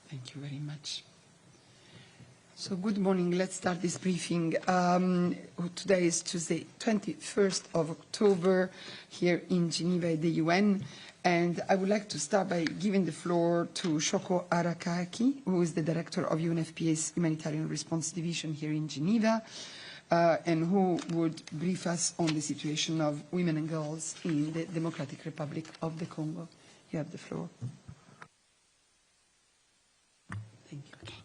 Thank you very much. So good morning. Let's start this briefing. Today is Tuesday, 21st of October, here in Geneva at the UN. And I would like to start by giving the floor to Shoko Arakaki, who is the director of UNFPA's Humanitarian Response Division here in Geneva, and who would brief us on the situation of women and girls in the Democratic Republic of the Congo. You have the floor. Thank you. Okay.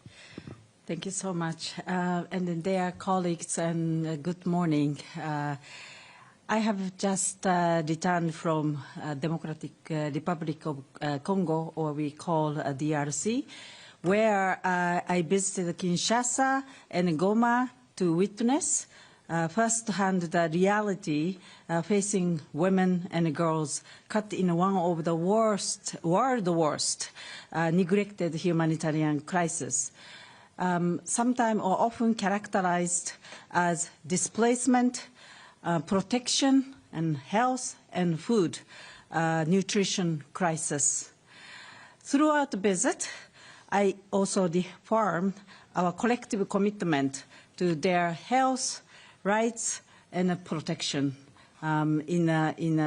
Thank you so much. And dear colleagues, and good morning. I have just returned from Democratic Republic of Congo, or we call DRC, where I visited Kinshasa and Goma to witness firsthand the reality facing women and girls caught in one of the worst, neglected humanitarian crises. Sometimes or often characterized as displacement, protection and health and food, nutrition crisis. Throughout the visit, I also reaffirmed our collective commitment to their health, rights and protection in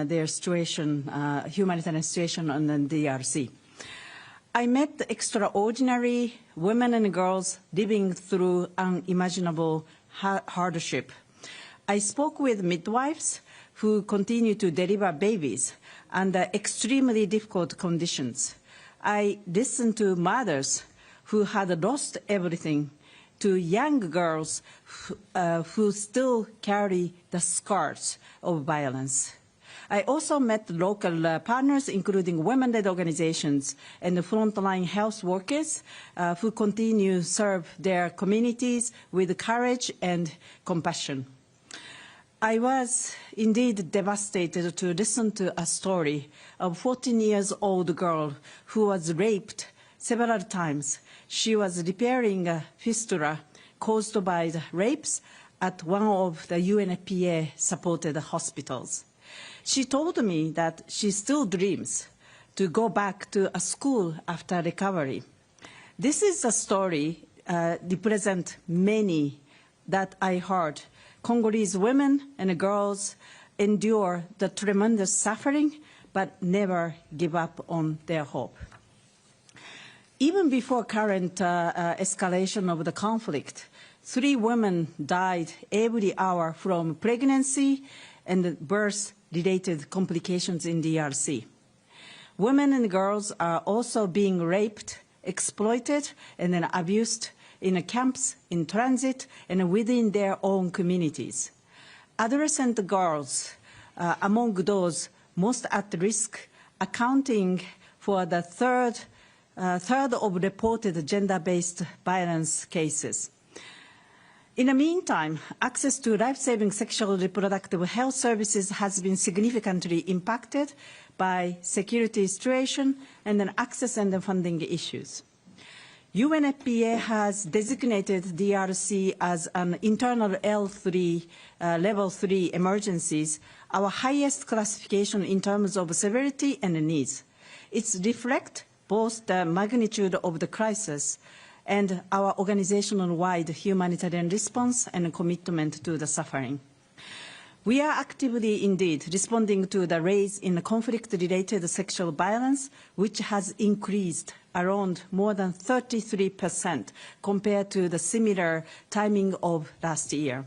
their situation, humanitarian situation on the DRC. I met extraordinary women and girls living through unimaginable hardship. I spoke with midwives who continue to deliver babies under extremely difficult conditions. I listened to mothers who had lost everything, to young girls who still carry the scars of violence. I also met local partners, including women-led organizations and the frontline health workers who continue to serve their communities with courage and compassion. I was indeed devastated to listen to a story of a 14-year-old girl who was raped several times. She was repairing a fistula caused by the rapes at one of the UNFPA-supported hospitals. She told me that she still dreams to go back to a school after recovery. This is a story represent many that I heard. Congolese women and girls endure the tremendous suffering, but never give up on their hope. Even before current escalation of the conflict, 3 women died every hour from pregnancy and birth-related complications in DRC. Women and girls are also being raped, exploited, and then abused in camps, in transit, and within their own communities. Adolescent girls among those most at risk, accounting for the third of reported gender-based violence cases. In the meantime, access to life-saving sexual and reproductive health services has been significantly impacted by security situation and then access and funding issues. UNFPA has designated DRC as an internal L3, level 3 emergencies, our highest classification in terms of severity and needs. It reflects both the magnitude of the crisis and our organizational-wide humanitarian response and commitment to the suffering. We are actively indeed responding to the rise in conflict-related sexual violence, which has increased around more than 33% compared to the similar timing of last year.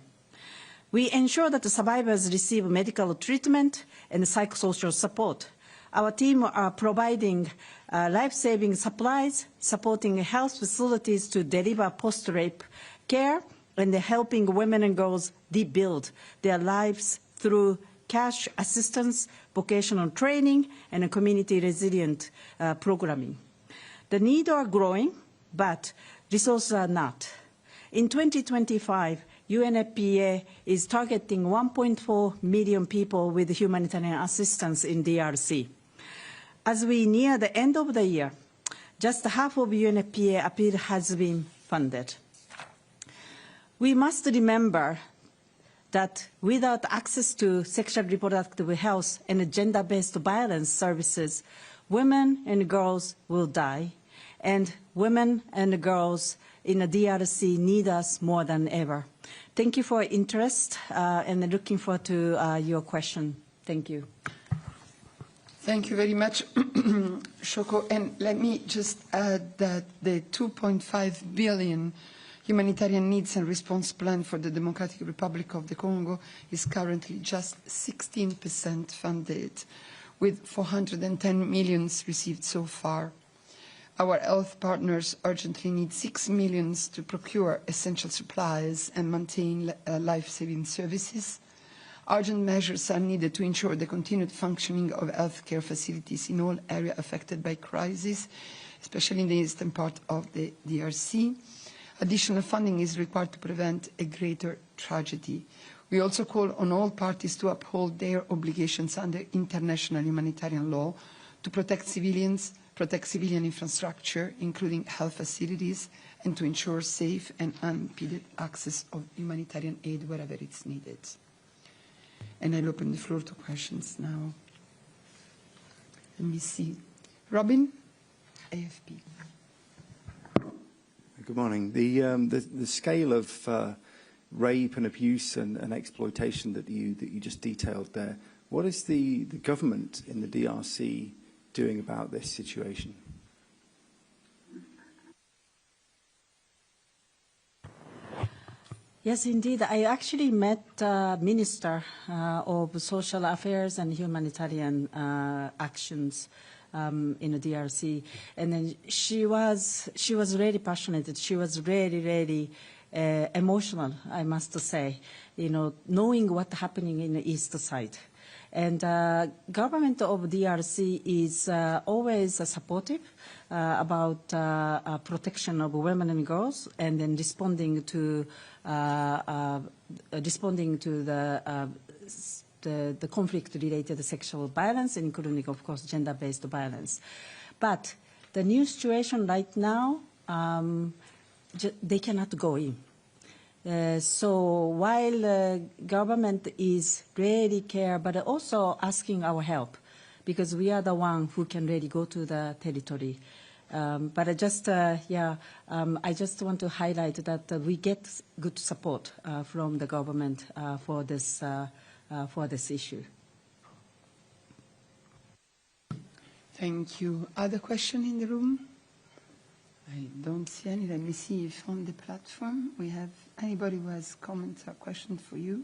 We ensure that the survivors receive medical treatment and psychosocial support. Our team are providing life-saving supplies, supporting health facilities to deliver post-rape care, and helping women and girls rebuild their lives through cash assistance, vocational training, and community resilient programming. The needs are growing, but resources are not. In 2025, UNFPA is targeting 1.4 million people with humanitarian assistance in DRC. As we near the end of the year, just half of UNFPA appeal has been funded. We must remember that without access to sexual reproductive health and gender-based violence services, women and girls will die, and women and girls in the DRC need us more than ever. Thank you for your interest, and looking forward to your question. Thank you. Thank you very much, Shoko. And let me just add that the 2.5 billion humanitarian needs and response plan for the Democratic Republic of the Congo is currently just 16% funded, with 410 million received so far. Our health partners urgently need 6 million to procure essential supplies and maintain life-saving services. Urgent measures are needed to ensure the continued functioning of healthcare facilities in all areas affected by crisis, especially in the eastern part of the DRC. Additional funding is required to prevent a greater tragedy. We also call on all parties to uphold their obligations under international humanitarian law to protect civilian infrastructure, including health facilities, and to ensure safe and unimpeded access of humanitarian aid wherever it's needed. And I'll open the floor to questions now. Let me see. Robin, AFP. Good morning. The scale of rape and abuse and exploitation that you just detailed there, what is the government in the DRC doing about this situation? Yes, indeed. I actually met Minister of Social Affairs and Humanitarian Actions in the DRC, and then she was really passionate. She was really emotional, I must say, knowing what's happening in the east side. And government of DRC is always supportive about protection of women and girls, and then responding to the conflict-related sexual violence, including, of course, gender-based violence. But the new situation right now, they cannot go in. So while government is really care, but also asking our help, because we are the one who can really go to the territory. But I just want to highlight that we get good support from the government for this issue. Thank you. Other question in the room? I don't see any. Let me see if on the platform we have anybody who has comments or questions for you.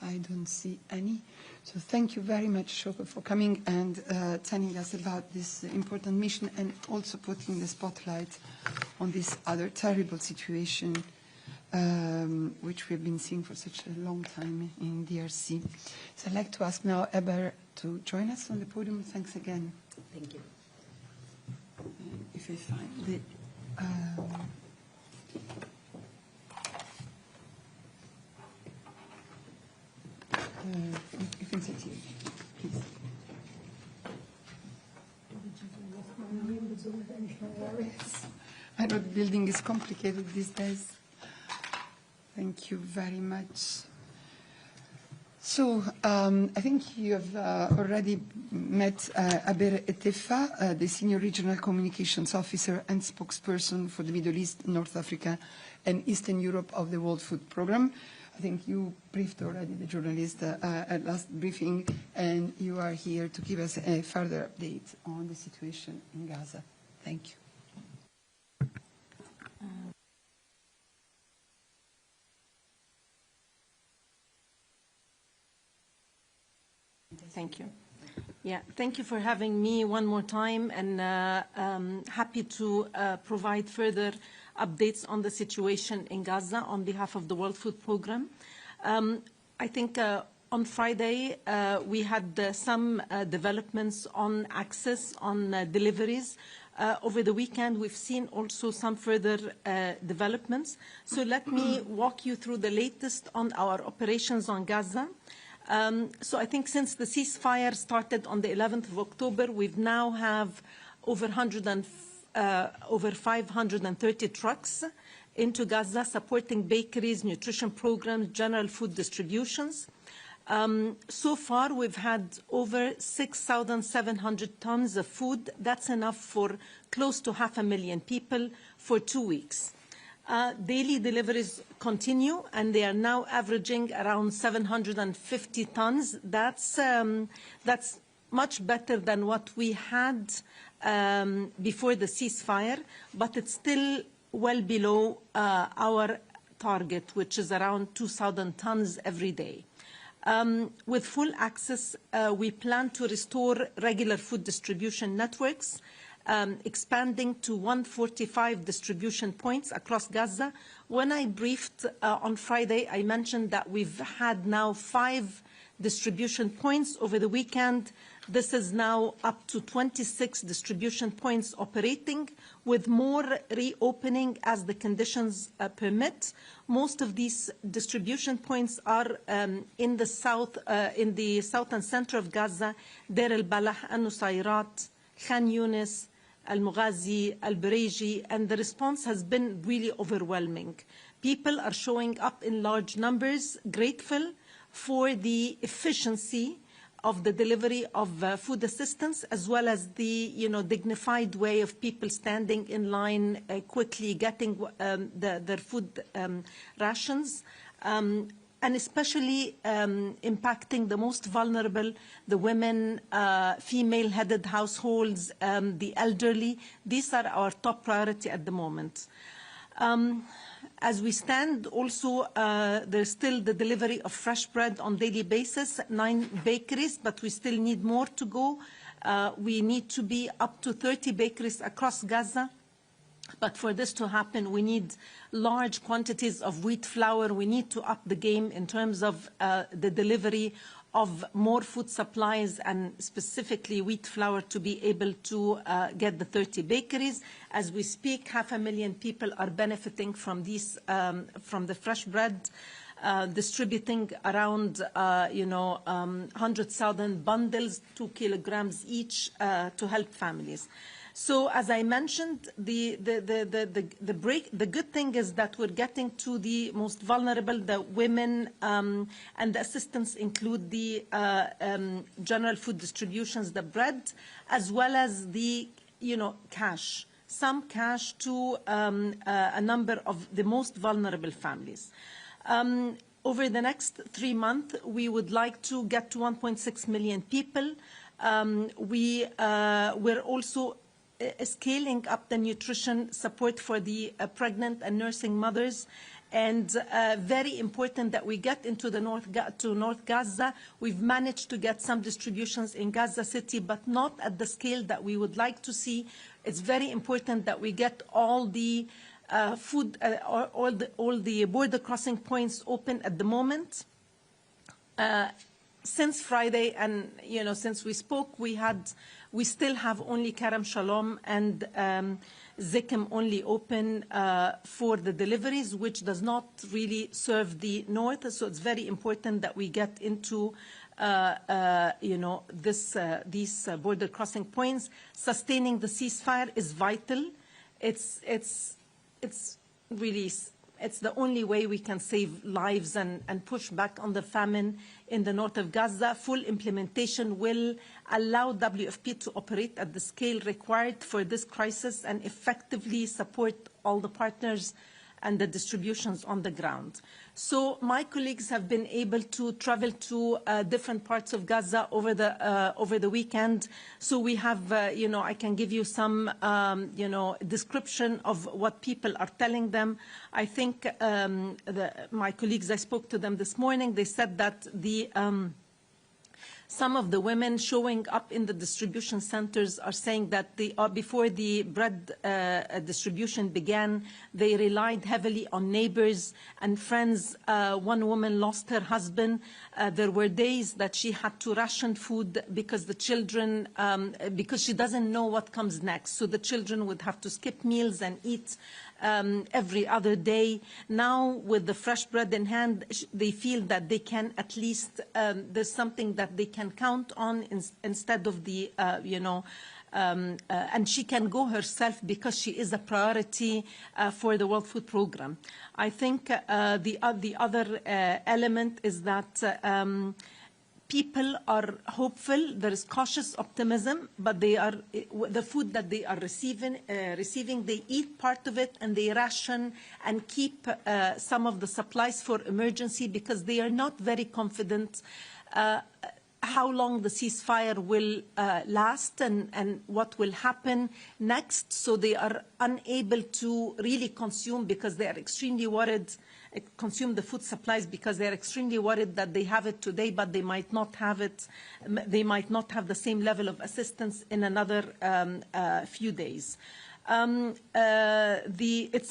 I don't see any. So thank you very much, Shoko, for coming and telling us about this important mission, and also putting the spotlight on this other terrible situation which we've been seeing for such a long time in DRC. So I'd like to ask now Eber to join us on the podium. Thanks again. Thank you. If I find the you can sit here, please. I know the building is complicated these days. Thank you very much. So I think you have already met Aber Etefa, the Senior Regional Communications Officer and Spokesperson for the Middle East, North Africa and Eastern Europe of the World Food Programme. I think you briefed already the journalist at last briefing, and you are here to give us a further update on the situation in Gaza. Thank you. Thank you. Yeah, thank you for having me one more time, and happy to provide further updates on the situation in Gaza on behalf of the World Food Programme. I think on Friday we had some developments on access, on deliveries. Over the weekend we've seen also some further developments. So let me walk you through the latest on our operations on Gaza. So I think since the ceasefire started on the 11th of October, we've now have over 530 trucks into Gaza supporting bakeries, nutrition programs, general food distributions. So far, we've had over 6,700 tons of food. That's enough for close to 500,000 people for 2 weeks. Daily deliveries continue, and they are now averaging around 750 tons. That's much better than what we had before the ceasefire, but it's still well below our target, which is around 2,000 tons every day. With full access, we plan to restore regular food distribution networks, expanding to 145 distribution points across Gaza. When I briefed on Friday, I mentioned that we've had now 5 distribution points over the weekend. This is now up to 26 distribution points operating, with more reopening as the conditions permit. Most of these distribution points are in the south and center of Gaza: Deir el-Balah, Al-Nusayrat, Khan Yunis, Al-Mughazi, Al-Bareji, and the response has been really overwhelming. People are showing up in large numbers, grateful for the efficiency of the delivery of food assistance, as well as the dignified way of people standing in line, quickly getting their food rations, and especially impacting the most vulnerable, the women, female-headed households, the elderly. These are our top priority at the moment. As we stand, also, there's still the delivery of fresh bread on daily basis, 9 bakeries, but we still need more to go. We need to be up to 30 bakeries across Gaza. But for this to happen, we need large quantities of wheat flour. We need to up the game in terms of the delivery of more food supplies, and specifically wheat flour, to be able to get the 30 bakeries. As we speak, 500,000 people are benefiting from these, from the fresh bread, distributing around 100,000 bundles, 2 kilograms each, to help families. So, as I mentioned, the good thing is that we're getting to the most vulnerable, the women, and the assistance include the general food distributions, the bread, as well as the cash, some cash to a number of the most vulnerable families. Over the next 3 months, we would like to get to 1.6 million people. We're also scaling up the nutrition support for the pregnant and nursing mothers, and very important that we get into the North Gaza. We've managed to get some distributions in Gaza City, but not at the scale that we would like to see. It's very important that we get all the food, all the border crossing points open at the moment. Since Friday, and since we spoke, we still have only Karam Shalom and Zikim only open for the deliveries, which does not really serve the north. So it's very important that we get into these border crossing points. Sustaining the ceasefire is vital. It's the only way we can save lives and push back on the famine in the north of Gaza. Full implementation will allow WFP to operate at the scale required for this crisis and effectively support all the partners and the distributions on the ground. So my colleagues have been able to travel to different parts of Gaza over the weekend. So we have, I can give you some, description of what people are telling them. I think my colleagues, I spoke to them this morning, they said that some of the women showing up in the distribution centers are saying that before the bread distribution began, they relied heavily on neighbors and friends. One woman lost her husband. There were days that she had to ration food because the children, because she doesn't know what comes next. So the children would have to skip meals and eat every other day. Now, with the fresh bread in hand, they feel that they can at least, there's something that they can count on instead of the, and she can go herself because she is a priority for the World Food Programme. I think the other element is that people are hopeful. There is cautious optimism, but the food that they are receiving, they eat part of it and they ration and keep some of the supplies for emergency because they are not very confident how long the ceasefire will last and what will happen next. So they are unable to really consume because they are extremely worried, consume the food supplies because they are extremely worried that they have it today, but they might not have it. They might not have the same level of assistance in another few days. It's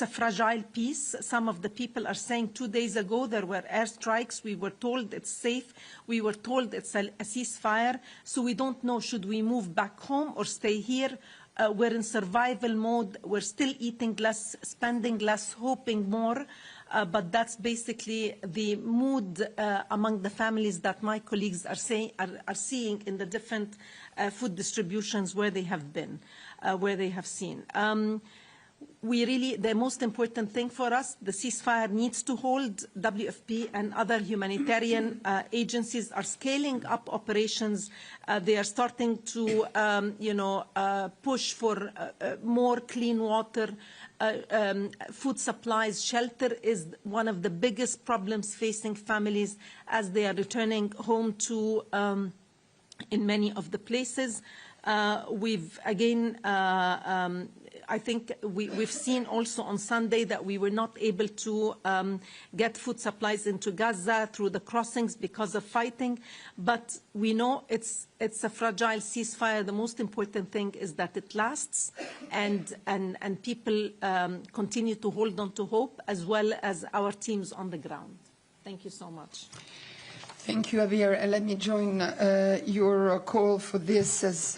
a fragile peace. Some of the people are saying 2 days ago there were airstrikes. We were told it's safe. We were told it's a ceasefire. So we don't know, should we move back home or stay here? We're in survival mode. We're still eating less, spending less, hoping more. But that's basically the mood among the families that my colleagues are seeing in the different food distributions where they have been, where they have seen. The most important thing for us, the ceasefire needs to hold. WFP and other humanitarian agencies are scaling up operations. They are starting to, push for more clean water, food supplies. Shelter is one of the biggest problems facing families as they are returning home to, in many of the places. We've again, I think we've seen also on Sunday that we were not able to get food supplies into Gaza through the crossings because of fighting. But we know it's a fragile ceasefire. The most important thing is that it lasts and people continue to hold on to hope, as well as our teams on the ground. Thank you so much. Thank you, Javier. Let me join your call for this, as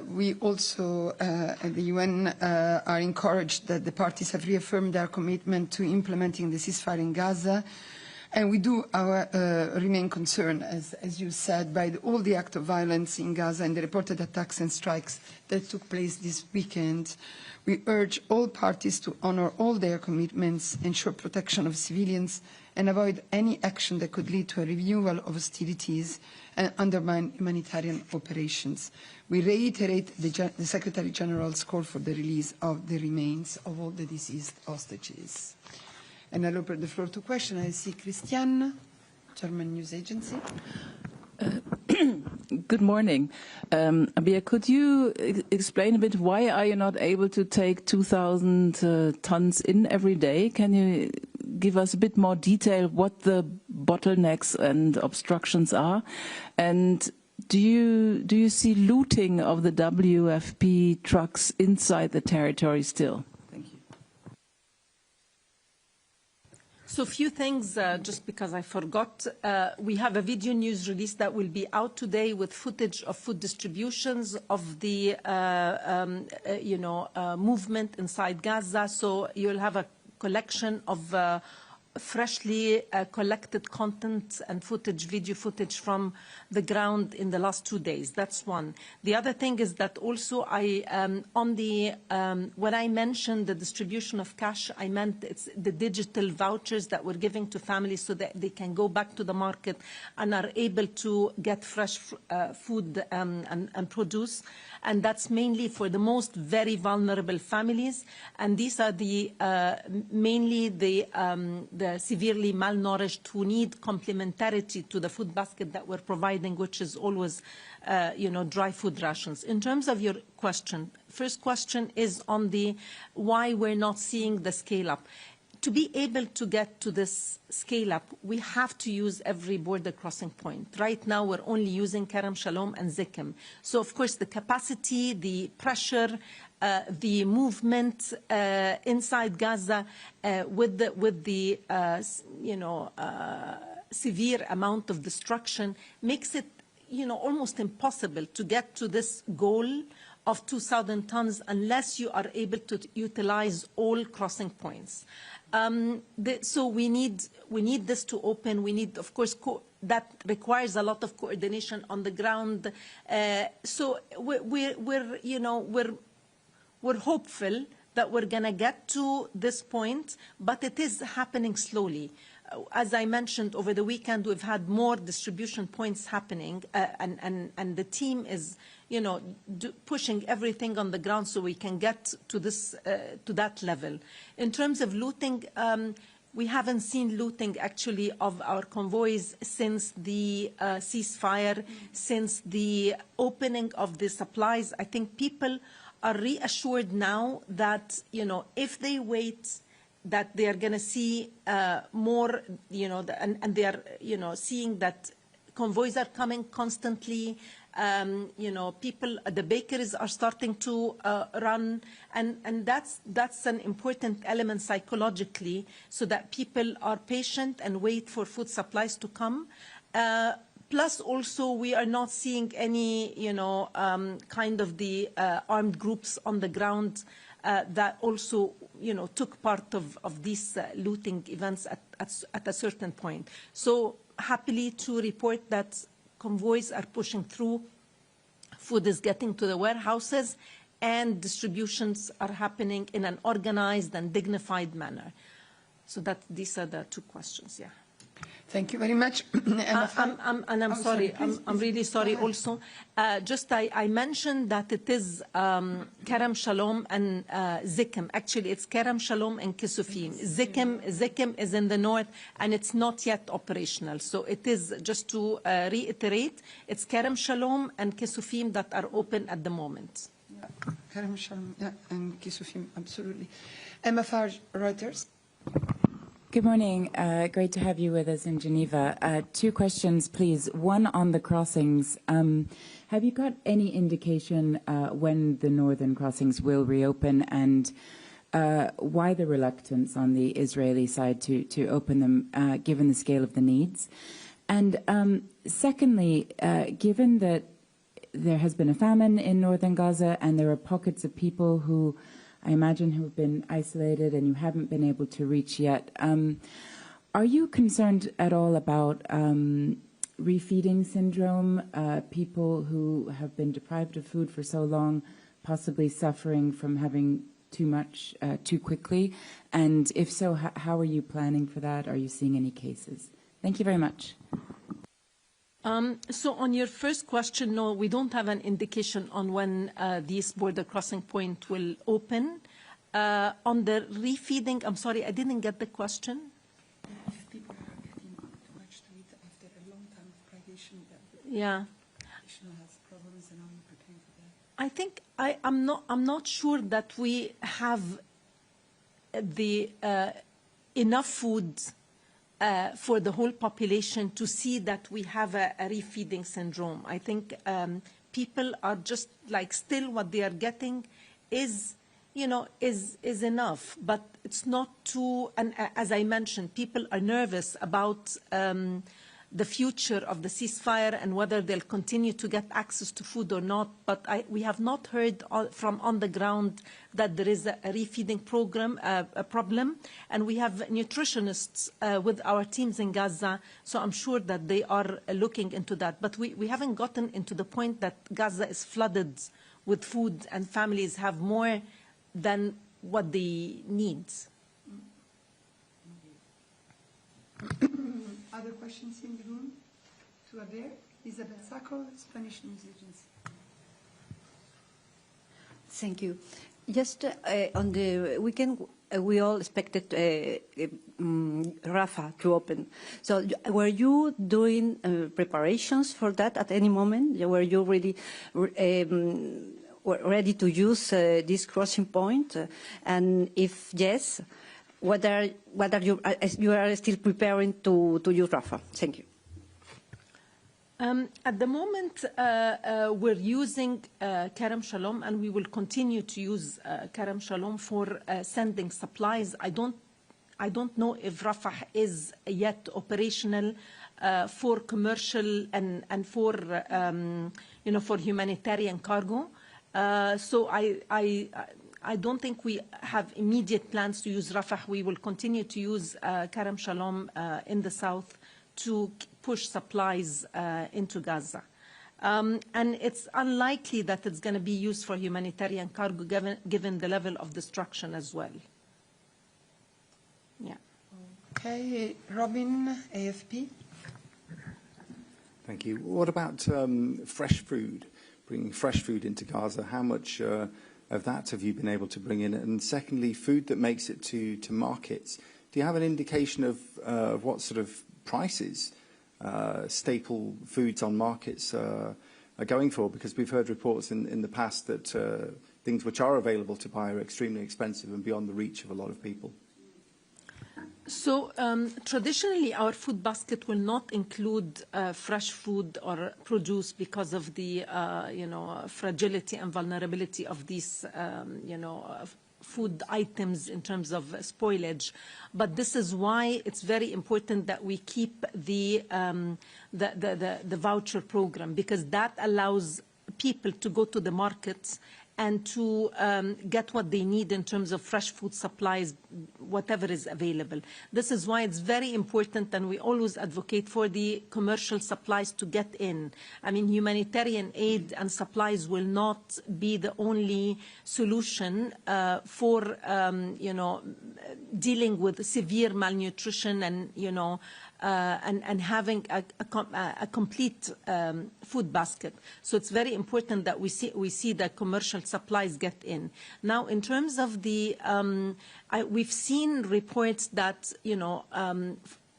we also at the UN are encouraged that the parties have reaffirmed their commitment to implementing the ceasefire in Gaza. And we do remain concerned, as you said, by all the acts of violence in Gaza and the reported attacks and strikes that took place this weekend. We urge all parties to honor all their commitments, ensure protection of civilians, and avoid any action that could lead to a renewal of hostilities and undermine humanitarian operations. We reiterate the Secretary General's call for the release of the remains of all the deceased hostages. And I'll open the floor to questions. I see Christiane, German news agency. Good morning. Abir, could you explain a bit why are you not able to take 2,000 tons in every day? Can you give us a bit more detail what the bottlenecks and obstructions are? And do you see looting of the WFP trucks inside the territory still? Thank you. So a few things, just because I forgot. We have a video news release that will be out today with footage of food distributions of the, movement inside Gaza. So you'll have a collection of freshly collected content and footage, video footage from the ground in the last 2 days. That's one. The other thing is that also when I mentioned the distribution of cash, I meant it's the digital vouchers that we're giving to families so that they can go back to the market and are able to get fresh food and produce. And that's mainly for the most very vulnerable families. And these are mainly the severely malnourished who need complementarity to the food basket that we're providing, which is always, dry food rations. In terms of your question, first question is on why we're not seeing the scale up. To be able to get to this scale up, we have to use every border crossing point. Right now, we're only using Kerem Shalom and Zikim. So, of course, the capacity, the pressure, the movement inside Gaza with the severe amount of destruction makes it, almost impossible to get to this goal of 2,000 tons unless you are able to utilize all crossing points. So we need this to open. We need, of course, that requires a lot of coordination on the ground. So we're hopeful that we're going to get to this point, but it is happening slowly. As I mentioned, over the weekend, we've had more distribution points happening, and the team is, pushing everything on the ground so we can get to this, to that level. In terms of looting, we haven't seen looting actually of our convoys since the ceasefire, since the opening of the supplies. I think people are reassured now that, if they wait, that they are going to see more, and they are, seeing that convoys are coming constantly. People, the bakeries are starting to run, and that's an important element psychologically, so that people are patient and wait for food supplies to come. Plus, also, we are not seeing any, kind of the armed groups on the ground that also, took part of these looting events at a certain point. So, happily to report that convoys are pushing through, food is getting to the warehouses, and distributions are happening in an organized and dignified manner. So these are the two questions, yeah. Thank you very much. I'm sorry, I'm really sorry also. I mentioned that it is Kerem Shalom and Zikim. Actually, it's Kerem Shalom and Kisufim. Zikim is in the north, and it's not yet operational. So it is, just to reiterate, it's Kerem Shalom and Kisufim that are open at the moment. Yeah, Kerem Shalom, yeah, and Kisufim, absolutely. Emma Farge, Reuters. Good morning. Great to have you with us in Geneva. Two questions, please. One on the crossings. Have you got any indication when the northern crossings will reopen, and why the reluctance on the Israeli side to open them, given the scale of the needs? And secondly, given that there has been a famine in northern Gaza and there are pockets of people who I imagine who have been isolated and you haven't been able to reach yet. Are you concerned at all about refeeding syndrome, people who have been deprived of food for so long, possibly suffering from having too much too quickly? And if so, how are you planning for that? Are you seeing any cases? Thank you very much. So on your first question, no, we don't have an indication on when this border crossing point will open. On the refeeding, I'm sorry, I didn't get the question. If people are getting too much to eat after a long time of privation, yeah, has problems, and how are you preparing for that? I think I'm not sure that we have the enough food for the whole population to see that we have a refeeding syndrome. I think people are just like, still what they are getting is, is enough, but it's not too, and as I mentioned, people are nervous about the future of the ceasefire and whether they'll continue to get access to food or not. But we have not heard from on the ground that there is a refeeding program, a problem. And we have nutritionists with our teams in Gaza, so I'm sure that they are looking into that. But we haven't gotten into the point that Gaza is flooded with food and families have more than what they need. Other questions in the room? To Adair? Isabel Sacco, Spanish News Agency. Thank you. Just on the weekend, we all expected Rafah to open. So were you doing preparations for that at any moment? Were you really ready to use this crossing point? And if yes, whether you are still preparing to use Rafah? Thank you. At the moment, we're using Kerem Shalom, and we will continue to use Kerem Shalom for sending supplies. I don't know if Rafah is yet operational for commercial and for for humanitarian cargo. So I don't think we have immediate plans to use Rafah. We will continue to use Kerem Shalom in the south to push supplies into Gaza. And it's unlikely that it's going to be used for humanitarian cargo given the level of destruction as well. Yeah. Okay, Robin, AFP. Thank you. What about fresh food, bringing fresh food into Gaza? How much of that have you been able to bring in? And secondly, food that makes it to markets. Do you have an indication of what sort of prices staple foods on markets are going for? Because we've heard reports in the past that things which are available to buy are extremely expensive and beyond the reach of a lot of people. So traditionally, our food basket will not include fresh food or produce because of the, fragility and vulnerability of these, food items in terms of spoilage. But this is why it's very important that we keep the voucher program, because that allows people to go to the markets and to get what they need in terms of fresh food supplies, whatever is available. This is why it's very important, and we always advocate for the commercial supplies to get in. I mean, humanitarian aid and supplies will not be the only solution for, dealing with severe malnutrition and, and having a complete food basket. So it's very important that we see that commercial supplies get in. Now, in terms of the, we've seen reports that,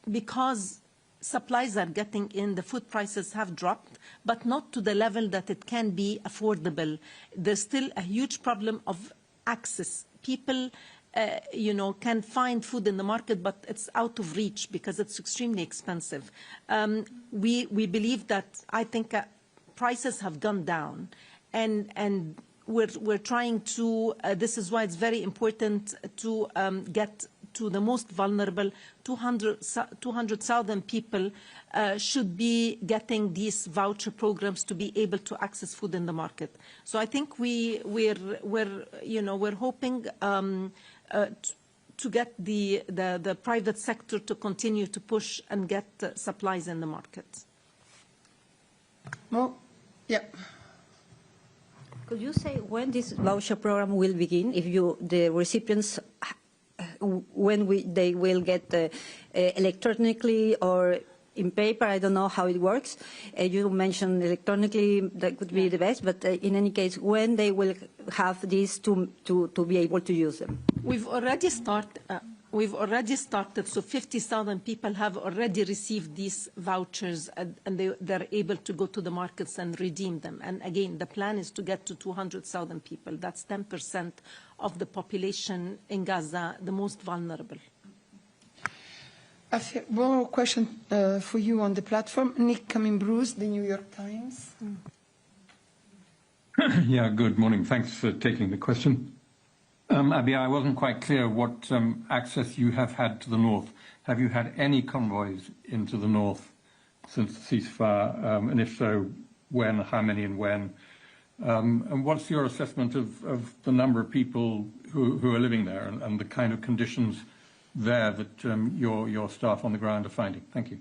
because supplies are getting in, the food prices have dropped, but not to the level that it can be affordable. There's still a huge problem of access. People can find food in the market, but it's out of reach because it's extremely expensive. We believe that, I think, prices have gone down, and we're trying to, this is why it's very important to get to the most vulnerable. 200,000 people should be getting these voucher programs to be able to access food in the market. So I think we're hoping to get the private sector to continue to push and get supplies in the market. Well, yeah. Could you say when this voucher program will begin? If the recipients, when they will get electronically or in paper? I don't know how it works. You mentioned electronically, that could be the best, but in any case, when they will have these to be able to use them? We've already started, so 50,000 people have already received these vouchers, and they're able to go to the markets and redeem them. And again, the plan is to get to 200,000 people. That's 10% of the population in Gaza, the most vulnerable. One more question for you on the platform. Nick Cumming-Bruce, the New York Times. Yeah, good morning. Thanks for taking the question. Abia, I wasn't quite clear what access you have had to the north. Have you had any convoys into the north since the ceasefire? And if so, when, how many and when? And what's your assessment of the number of people who are living there and the kind of conditions there that your staff on the ground are finding? Thank you.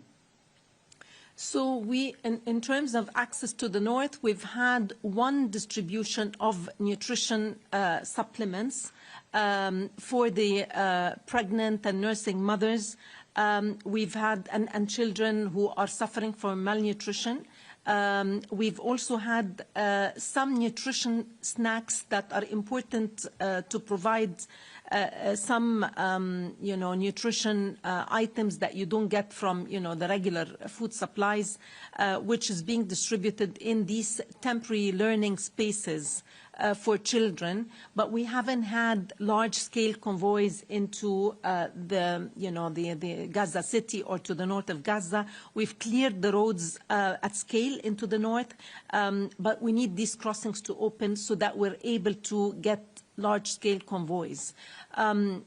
So we, in terms of access to the north, we've had one distribution of nutrition supplements for the pregnant and nursing mothers. We've had, and children who are suffering from malnutrition. We've also had some nutrition snacks that are important to provide some, nutrition items that you don't get from, the regular food supplies, which is being distributed in these temporary learning spaces for children. But we haven't had large-scale convoys into the Gaza city or to the north of Gaza. We've cleared the roads at scale into the north, but we need these crossings to open so that we're able to get large-scale convoys. I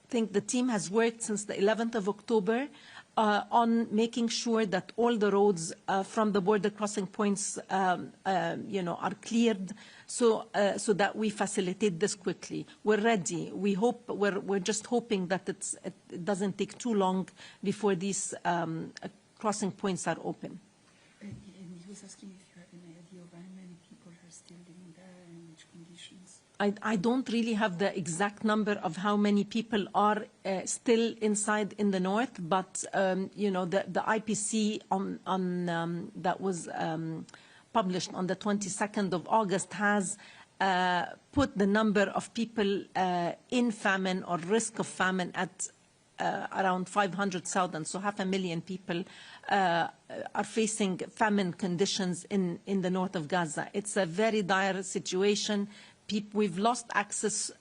think the team has worked since the 11th of October on making sure that all the roads from the border crossing points, are cleared, so that we facilitate this quickly. We're ready. We're just hoping that it doesn't take too long before these crossing points are open. And he was asking if you have an idea of how many people are still living there and which conditions. I don't really have the exact number of how many people are still inside in the north, but you know, the IPC that was published on the 22nd of August has put the number of people in famine or risk of famine at around 500,000, so 500,000 people are facing famine conditions in the north of Gaza. It's a very dire situation. We've lost access,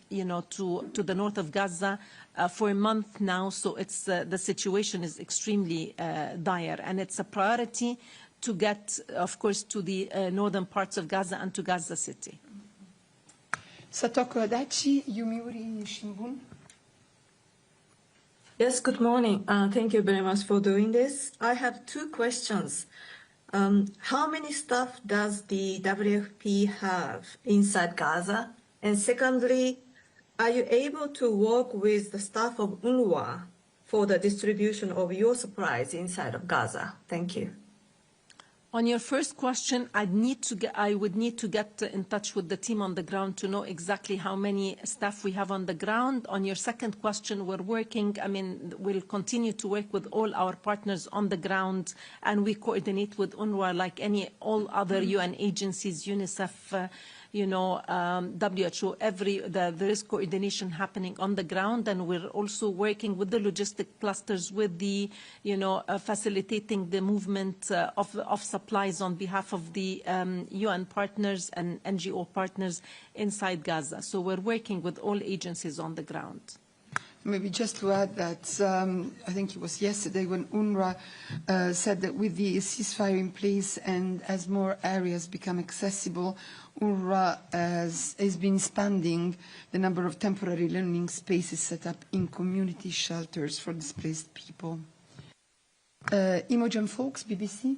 you know, to the north of Gaza for a month now, so it's the situation is extremely dire, and it's a priority to get, of course, to the northern parts of Gaza and to Gaza City. Satoko Adachi, Yomiuri Shimbun. Yes, good morning. Thank you very much for doing this. I have two questions. How many staff does the WFP have inside Gaza? And secondly, are you able to work with the staff of UNRWA for the distribution of your supplies inside of Gaza? Thank you. On your first question, I would need to get in touch with the team on the ground to know exactly how many staff we have on the ground. On your second question, we're working, we'll continue to work with all our partners on the ground, and we coordinate with UNRWA like all other UN agencies, UNICEF, you know, WHO, there is coordination happening on the ground, and we're also working with the logistic clusters, with the, you know, facilitating the movement of supplies on behalf of the UN partners and NGO partners inside Gaza. So we're working with all agencies on the ground. Maybe just to add that I think it was yesterday when UNRWA said that with the ceasefire in place and as more areas become accessible, UNRWA has been expanding the number of temporary learning spaces set up in community shelters for displaced people. Imogen Folks, BBC.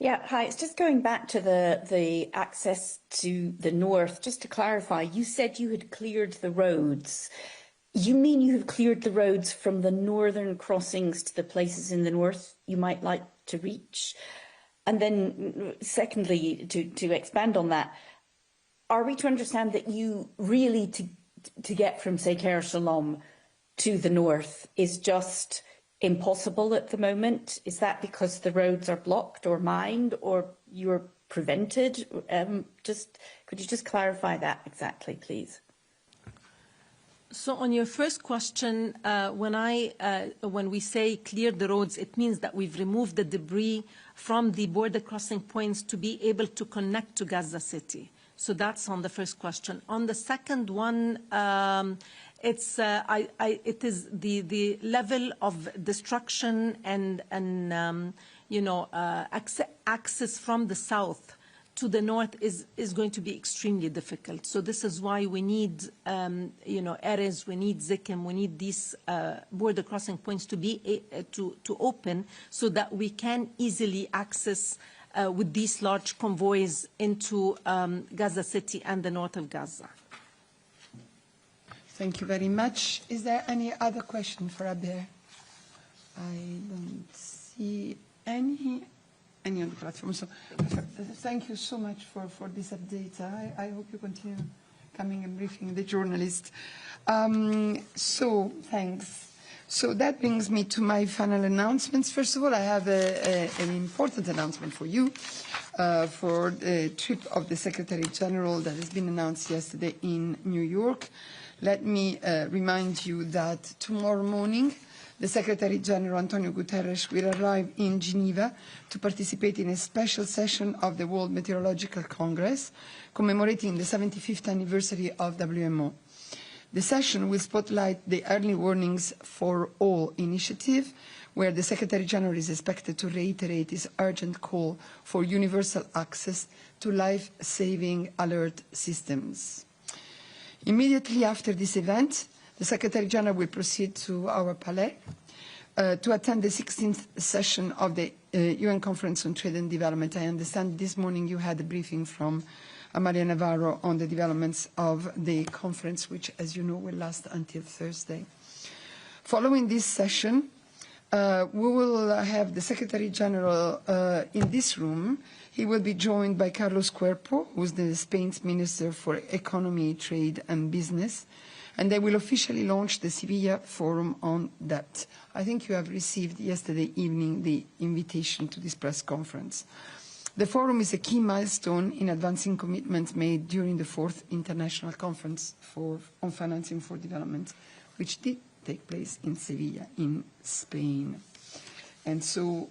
Yeah, hi. It's just going back to the access to the north. Just to clarify, you said you had cleared the roads. You mean you have cleared the roads from the northern crossings to the places in the north you might like to reach? And then secondly, to expand on that, are we to understand that you really, to get from, say, Ker Shalom to the north is just impossible at the moment? Is that because the roads are blocked or mined or you're prevented? Could you just clarify that exactly, please? So on your first question, when we say clear the roads, it means that we've removed the debris from the border crossing points to be able to connect to Gaza City. So that's on the first question. On the second one, it is the level of destruction and you know, access from the south to the north is going to be extremely difficult. So this is why we need, you know, areas, we need Zikim, we need these border crossing points to be to open so that we can easily access with these large convoys into Gaza City and the north of Gaza. Thank you very much. Is there any other question for Abir? I don't see any on the platform. So thank you so much for this update. I hope you continue coming and briefing the journalists. So thanks. So that brings me to my final announcements. First of all, I have an important announcement for you for the trip of the Secretary General that has been announced yesterday in New York. Let me remind you that tomorrow morning, the Secretary General, Antonio Guterres, will arrive in Geneva to participate in a special session of the World Meteorological Congress, commemorating the 75th anniversary of WMO. The session will spotlight the early warnings for all initiative, where the Secretary General is expected to reiterate his urgent call for universal access to life-saving alert systems. Immediately after this event, the Secretary General will proceed to our Palais to attend the 16th session of the UN Conference on Trade and Development. I understand this morning you had a briefing from Maria Navarro on the developments of the conference, which, as you know, will last until Thursday. Following this session, We will have the Secretary General in this room. He will be joined by Carlos Cuerpo, who is the Spain's Minister for Economy, Trade and Business, and they will officially launch the Sevilla Forum on that. I think you have received yesterday evening the invitation to this press conference. The forum is a key milestone in advancing commitments made during the 4th International Conference on Financing for Development, which did take place in Sevilla, in Spain. And so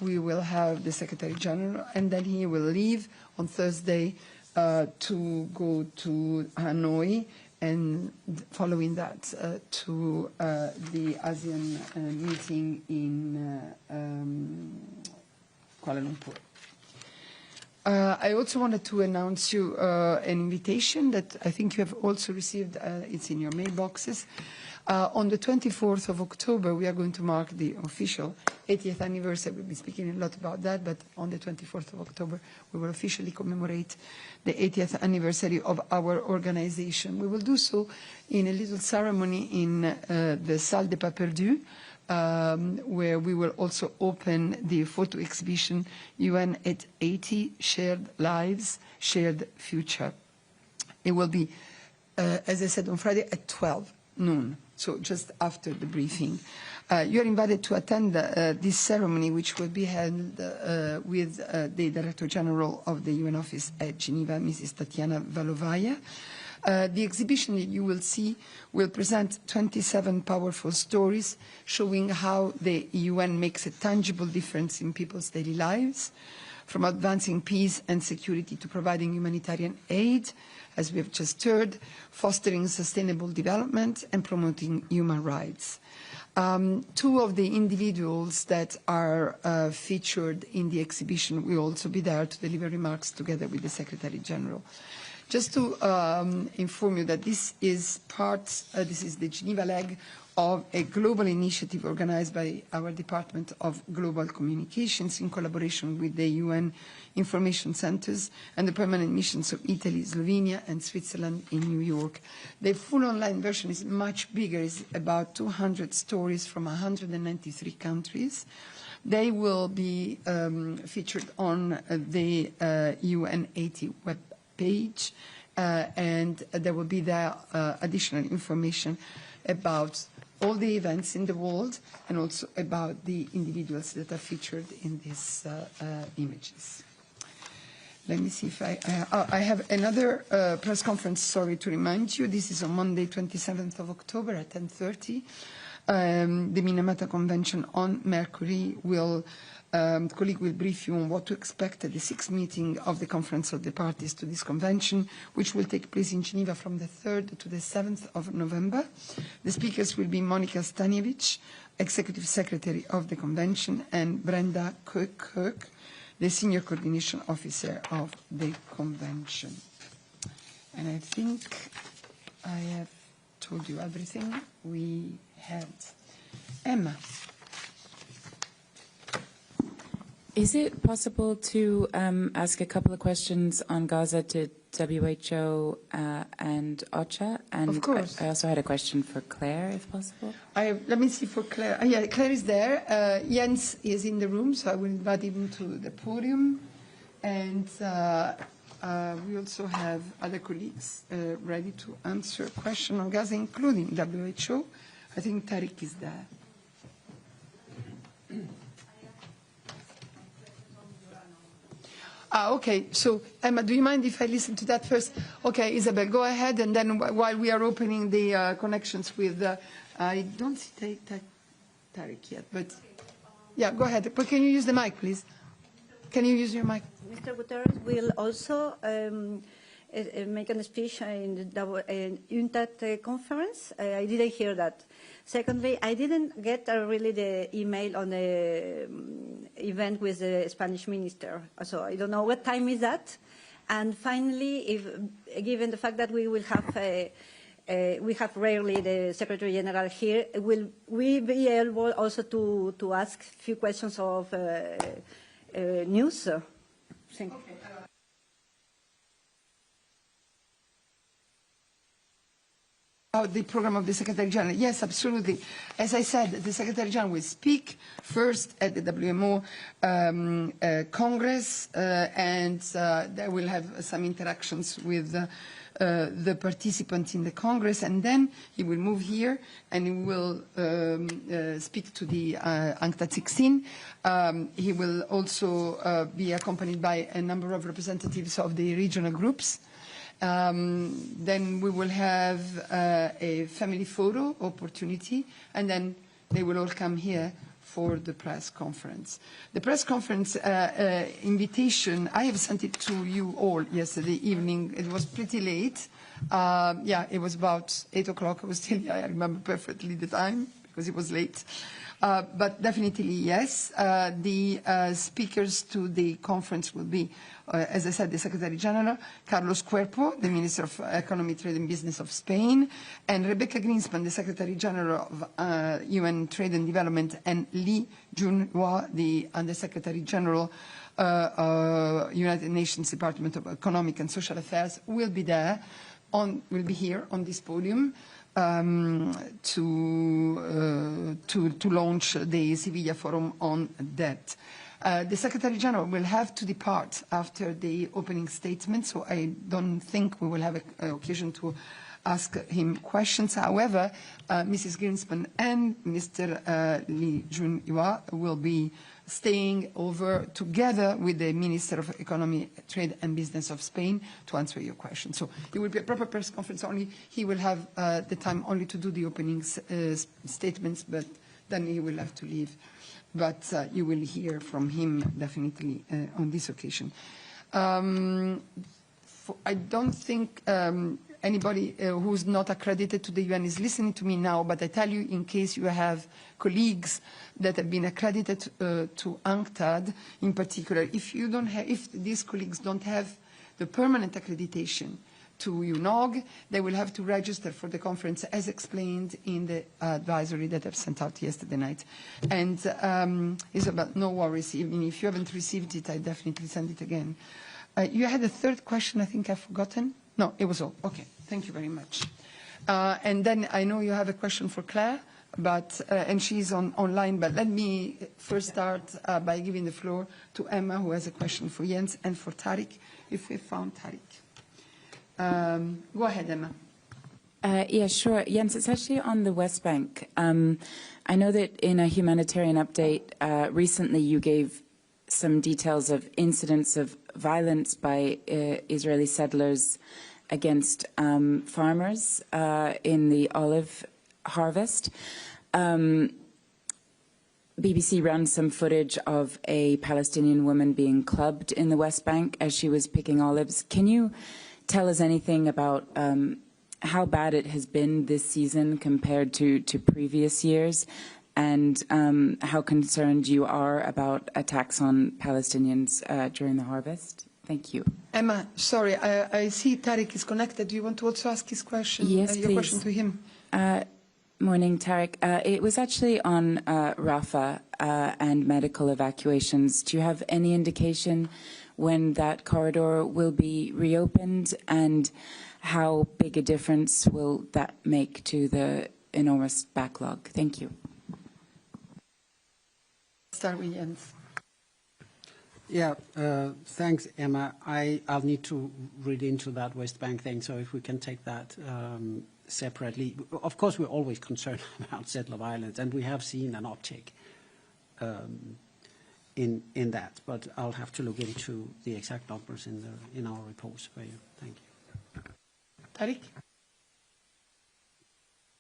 we will have the Secretary General, and then he will leave on Thursday to go to Hanoi, and following that to the ASEAN meeting in Kuala Lumpur. I also wanted to announce you an invitation that I think you have also received. It's in your mailboxes. On the 24th of October, we are going to mark the official 80th anniversary. We'll be speaking a lot about that, but on the 24th of October, we will officially commemorate the 80th anniversary of our organization. We will do so in a little ceremony in the Salle des Pas Perdus, where we will also open the photo exhibition UN at 80, Shared Lives, Shared Future. It will be, as I said, on Friday at 12 noon. So just after the briefing. You are invited to attend this ceremony, which will be held with the Director General of the UN office at Geneva, Mrs. Tatiana Valovaya. The exhibition that you will see will present 27 powerful stories showing how the UN makes a tangible difference in people's daily lives, from advancing peace and security to providing humanitarian aid, as we have just heard, fostering sustainable development and promoting human rights. Two of the individuals that are featured in the exhibition will also be there to deliver remarks together with the Secretary General. Just to inform you that this is this is the Geneva leg of a global initiative organized by our Department of Global Communications in collaboration with the UN Information Centers and the permanent missions of Italy, Slovenia and Switzerland in New York. The full online version is much bigger. It's about 200 stories from 193 countries. They will be featured on the UN 80 web page, and there will be there additional information about all the events in the world and also about the individuals that are featured in these images. Let me see if I have another press conference, sorry to remind you. This is on Monday, 27th of October at 10:30. The Minamata Convention on Mercury will colleague will brief you on what to expect at the 6th meeting of the Conference of the Parties to this convention, which will take place in Geneva from the 3rd to the 7th of November. The speakers will be Monika Staniewicz, Executive Secretary of the Convention, and Brenda Kirk, the Senior Coordination Officer of the Convention. And I think I have told you everything we had. Emma. Is it possible to ask a couple of questions on Gaza to WHO and OCHA? And of course. I also had a question for Claire, if possible. Let me see for Claire. Yeah, Claire is there. Jens is in the room, so I will invite him to the podium. And we also have other colleagues ready to answer a question on Gaza, including WHO. I think Tariq is there. Okay. So, Emma, do you mind if I listen to that first? Okay, Isabel, go ahead, and then while we are opening the connections with, I don't see Tariq yet, but yeah, go ahead. But can you use the mic, please? Can you use your mic? Mr. Guterres will also make a speech in the UNTAD conference. I didn't hear that. Secondly, I didn't get really the email on the event with the Spanish minister, so I don't know what time is that. And finally, given the fact that we will have we have rarely the Secretary General here, will we be able also to ask a few questions of news? Thank you. Okay. About the program of the Secretary General, yes, absolutely. As I said, the Secretary General will speak first at the WMO Congress, and they will have some interactions with the participants in the Congress, and then he will move here and he will speak to the UNCTAD 16. He will also be accompanied by a number of representatives of the regional groups. Then we will have a family photo opportunity, and then they will all come here for the press conference. The press conference invitation, I have sent it to you all yesterday evening. It was pretty late. Yeah, it was about 8 o'clock. I was still, I remember perfectly the time because it was late. But definitely, yes. The speakers to the conference will be, as I said, the Secretary General, Carlos Cuerpo, the Minister of Economy, Trade and Business of Spain, and Rebecca Greenspan, the Secretary General of UN Trade and Development, and Lee Junhua, the Under-Secretary General, United Nations Department of Economic and Social Affairs, will be there, will be here on this podium. To launch the Sevilla Forum on that. The Secretary General will have to depart after the opening statement, so I don't think we will have an occasion to ask him questions. However, Mrs. Greenspan and Mr. Lee Junhua will be staying over together with the Minister of Economy, Trade and Business of Spain to answer your questions. So it will be a proper press conference only. He will have the time only to do the opening statements, but then he will have to leave. But you will hear from him definitely on this occasion. I don't think anybody who's not accredited to the UN is listening to me now, but I tell you, in case you have colleagues that have been accredited to UNCTAD in particular, if these colleagues don't have the permanent accreditation to UNOG, they will have to register for the conference as explained in the advisory that I've sent out yesterday night. And Isabel, no worries, even if you haven't received it, I definitely send it again. You had a third question, I think I've forgotten. No, it was all. Okay, thank you very much. And then I know you have a question for Claire, but and she's online, but let me first start by giving the floor to Emma, who has a question for Jens, and for Tariq, if we found Tariq. Go ahead, Emma. Yeah, sure. Jens, it's actually on the West Bank. I know that in a humanitarian update recently you gave some details of incidents of violence by Israeli settlers against farmers in the olive harvest. BBC ran some footage of a Palestinian woman being clubbed in the West Bank as she was picking olives. Can you tell us anything about how bad it has been this season compared to previous years, and how concerned you are about attacks on Palestinians during the harvest? Thank you. Emma, sorry, I see Tariq is connected. Do you want to also ask his question? Yes, your please. Question to him? Morning, Tariq. It was actually on Rafah and medical evacuations. Do you have any indication when that corridor will be reopened, and how big a difference will that make to the enormous backlog? Thank you. Start with Jens. Yeah, thanks, Emma. I'll need to read into that West Bank thing, so if we can take that separately. Of course, we're always concerned about settler violence, and we have seen an uptick in that, but I'll have to look into the exact numbers in our reports for you. Thank you. Tariq?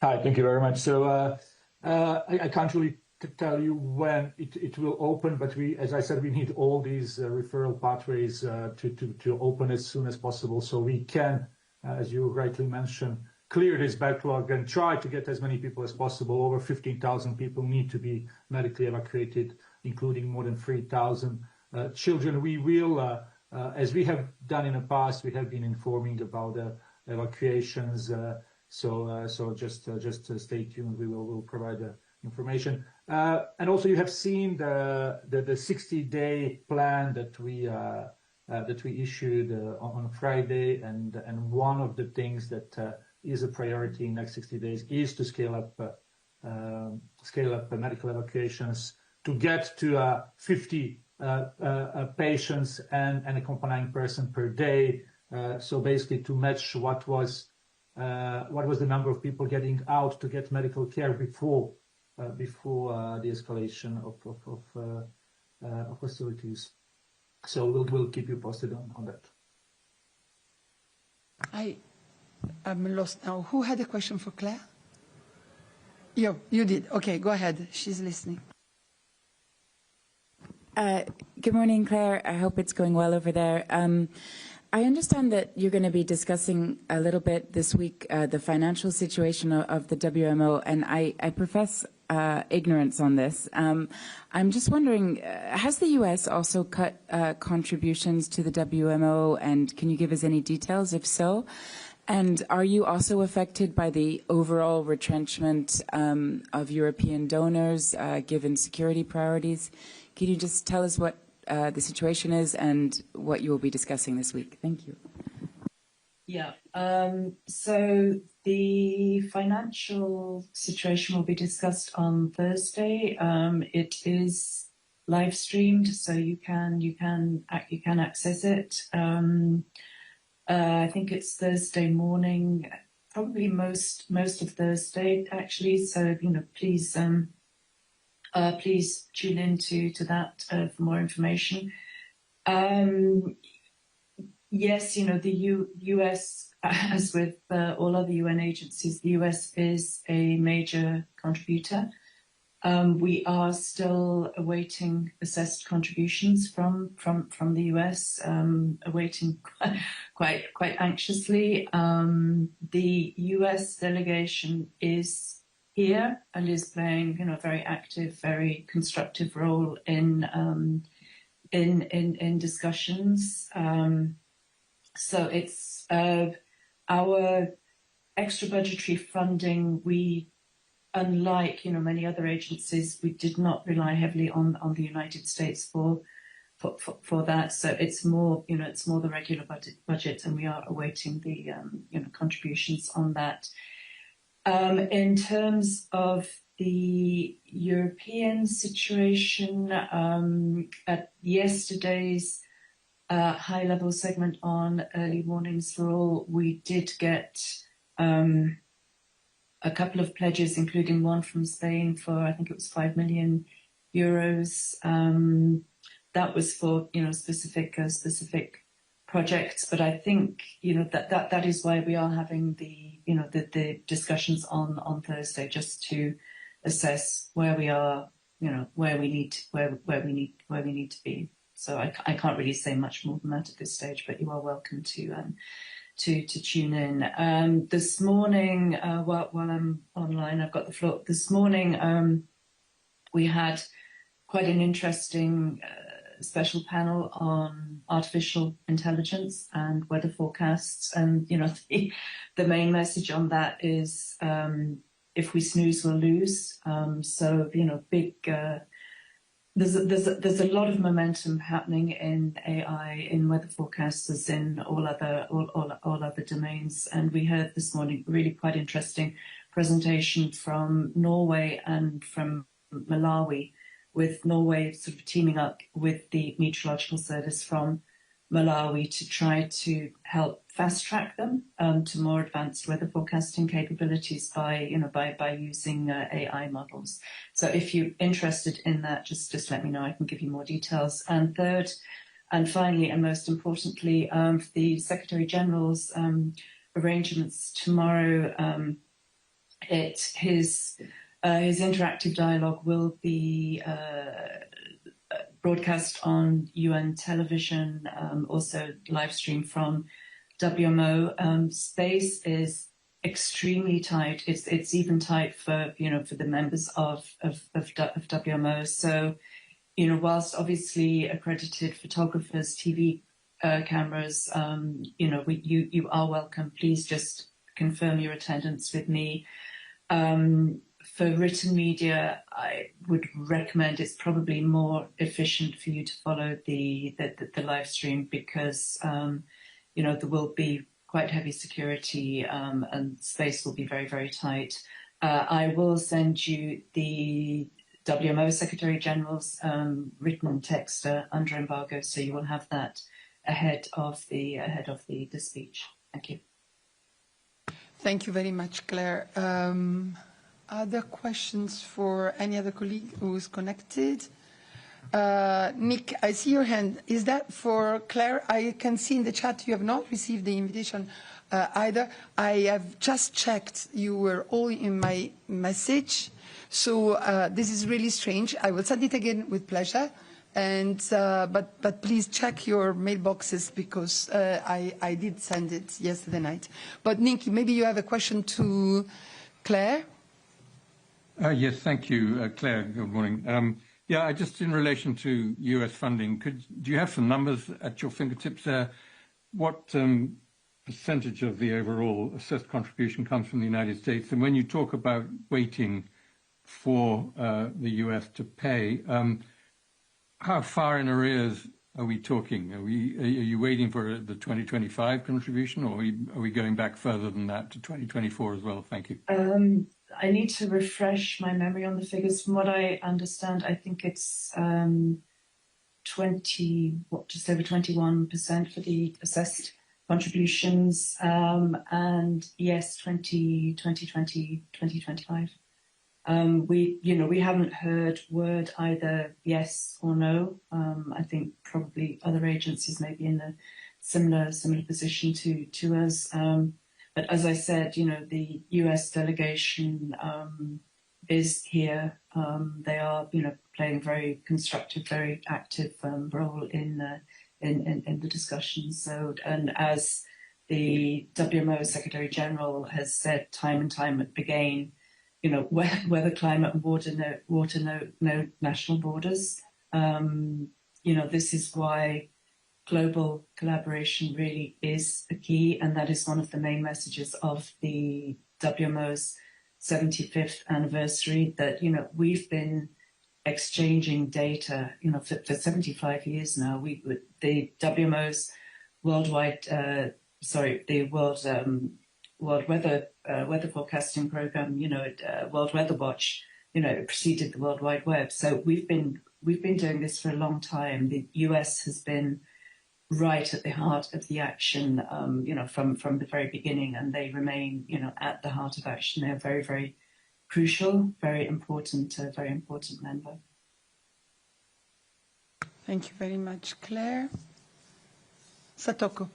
Hi, thank you very much. So I can't really tell you when it will open, but as I said, we need all these referral pathways to open as soon as possible, so we can, as you rightly mentioned, clear this backlog and try to get as many people as possible. Over 15,000 people need to be medically evacuated, including more than 3,000 children. We will, as we have done in the past, we have been informing about the evacuations. So just stay tuned. We'll provide the information. And also, you have seen the 60-day plan that we issued on Friday, and one of the things that is a priority in the next 60 days, is to scale up medical evacuations to get to 50 patients and an accompanying person per day. So basically to match what was the number of people getting out to get medical care before the escalation of hostilities. So we'll keep you posted on that. I'm lost now. Who had a question for Claire? You did. Okay, go ahead. She's listening. Good morning, Claire. I hope it's going well over there. I understand that you're going to be discussing a little bit this week the financial situation of the WMO, and I profess ignorance on this. I'm just wondering, has the U.S. also cut contributions to the WMO, and can you give us any details if so? And are you also affected by the overall retrenchment of European donors given security priorities? Can you just tell us what the situation is and what you will be discussing this week? Thank you. Yeah, so the financial situation will be discussed on Thursday. It is live streamed, so you can access it. I think it's Thursday morning, probably most of Thursday actually. So please please tune in to that for more information. Yes, the US, as with all other UN agencies, the US is a major contributor. We are still awaiting assessed contributions from the US, awaiting quite anxiously. The US delegation is here and is playing, a very active, very constructive role in discussions. So it's our extra budgetary funding. We, unlike many other agencies, we did not rely heavily on the United States for that. So it's more it's more the regular budget, and we are awaiting the contributions on that. In terms of the European situation, at yesterday's high-level segment on early warnings for all, we did get a couple of pledges, including one from Spain for, I think it was 5 million euros. That was for specific projects, but I think that is why we are having the discussions on Thursday, just to assess where we are, where we need to be. So I can't really say much more than that at this stage, but you are welcome to tune in. This morning, while I'm online, I've got the floor. This morning, we had quite an interesting special panel on artificial intelligence and weather forecasts. And, the main message on that is if we snooze, we'll lose. So, big... There's a lot of momentum happening in AI, in weather forecasts, as in all other domains. And we heard this morning a really quite interesting presentation from Norway and from Malawi, with Norway sort of teaming up with the meteorological service from Malawi to try to help fast track them to more advanced weather forecasting capabilities by using AI models. So if you're interested in that, just let me know. I can give you more details. And third, and finally, and most importantly, the Secretary General's arrangements tomorrow. His interactive dialogue will be broadcast on UN television, also live stream from WMO. Space is extremely tight. It's even tight for for the members of WMO. So whilst obviously accredited photographers, TV cameras, you are welcome. Please just confirm your attendance with me. For written media, I would recommend it's probably more efficient for you to follow the live stream, because there will be quite heavy security, and space will be very, very tight. I will send you the WMO Secretary General's written text under embargo, so you will have that ahead of the speech. Thank you. Thank you very much, Claire. Other questions for any other colleague who is connected? Nick, I see your hand. Is that for Claire? I can see in the chat you have not received the invitation either. I have just checked. You were all in my message. So this is really strange. I will send it again with pleasure. And but please check your mailboxes because I did send it yesterday night. But Nick, maybe you have a question to Claire? Yes, thank you, Claire. Good morning. Yeah, just in relation to US funding, do you have some numbers at your fingertips there? What percentage of the overall assessed contribution comes from the United States? And when you talk about waiting for the US to pay, how far in arrears are we talking? Are you waiting for the 2025 contribution, or are we going back further than that to 2024 as well? Thank you. I need to refresh my memory on the figures. From what I understand, I think it's just over 21% for the assessed contributions, and yes, 2025. We haven't heard word either yes or no. I think probably other agencies may be in a similar position to us. But as I said, the US delegation is here. They are, playing a very constructive, very active role in the discussions. So, and as the WMO Secretary General has said time and time again, whether climate and water know national borders. This is why global collaboration really is a key, and that is one of the main messages of the WMO's 75th anniversary, that, we've been exchanging data, for 75 years now. The WMO's World Weather Forecasting Program, World Weather Watch, preceded the World Wide Web. So we've been doing this for a long time. The US has been right at the heart of the action, from the very beginning, and they remain, at the heart of action. They're very, very crucial, very important member. Thank you very much, Claire. Satoko.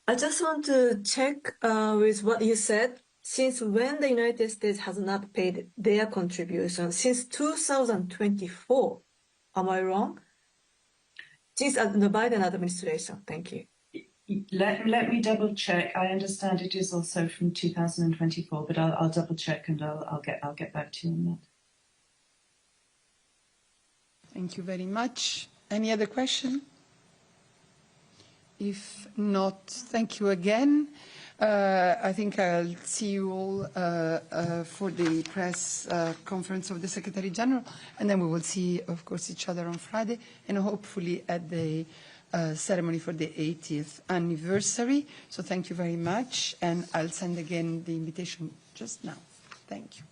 I just want to check with what you said. Since when the United States has not paid their contribution? Since 2024. Am I wrong? Since the Biden administration. Thank you. Let me double check. I understand it is also from 2024, but I'll double check and I'll get back to you on that. Thank you very much. Any other question? If not, thank you again. I think I'll see you all for the press conference of the Secretary General, and then we will see, of course, each other on Friday, and hopefully at the ceremony for the 80th anniversary. So thank you very much, and I'll send again the invitation just now. Thank you.